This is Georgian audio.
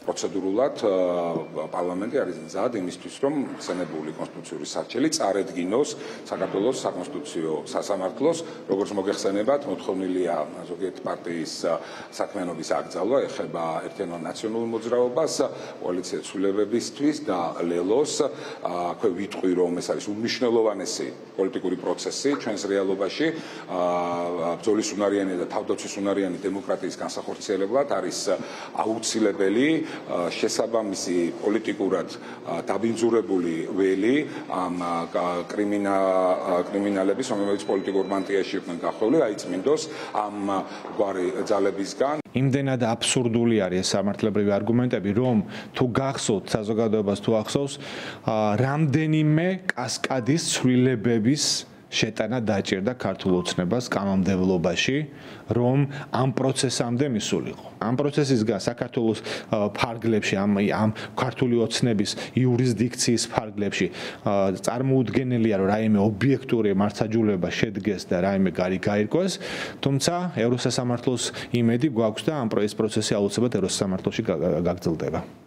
პროცედურულად პარლამენტი არის მზად იმისთვის, რომ ხსენებული კონსტიტუციური სარჩელი წარედგინოს საქართველოს საკონსტიტუციო სასამართლოს, როგორც მოგეხსენებათ, მოთხოვნილია ზოგიერთ პარტიის საქმიანობის აკრძალვა, ეხება ერთიანულ ნაციონალურ მოძრაობას, კოალიციას ცვლილებებისთვის და ლელოს. აქვე ვიტყვი, რომ ეს არის უმნიშვნელოვანესი პოლიტიკური პროცესი ჩვენს რეალობაში, ბრძოლის უნარიანი და თავდაცვის უნარიანი დემოკრატიის განსახორციელებლად არის აუცილებელი შესაბამისი პოლიტიკურად დაბინძურებული ველი ამ კრიმინალების, რომლებიც პოლიტიკურ მანტიაში იყვნენ გახვეული, აიწმინდოს ამ გვარი ძალებისგან. იმდენად აბსურდული არის სამართლებრივი არგუმენტები, რომ თუ გახსოვთ საზოგადოებას თუ ახსოვს, რამდენიმე კასკადის ცვლილებების შეტანა დაჭირდა ქართულ ოცნებას კანონმდებლობაში, რომ ამ პროცესამდე მისულიყო. ამ პროცესისგან საქართველოს ფარგლებში, ამ ქართული ოცნების იურისდიქციის ფარგლებში წარმოუდგენელია, რომ რაიმე ობიექტური მართლმსაჯულება შედგეს და რაიმე გაირკვეს, თუმცა ევროსასამართლოს იმედი გვაქვს და ამ პროცესი აუცილებლად ევროსასამართლოში გაგრძელდება.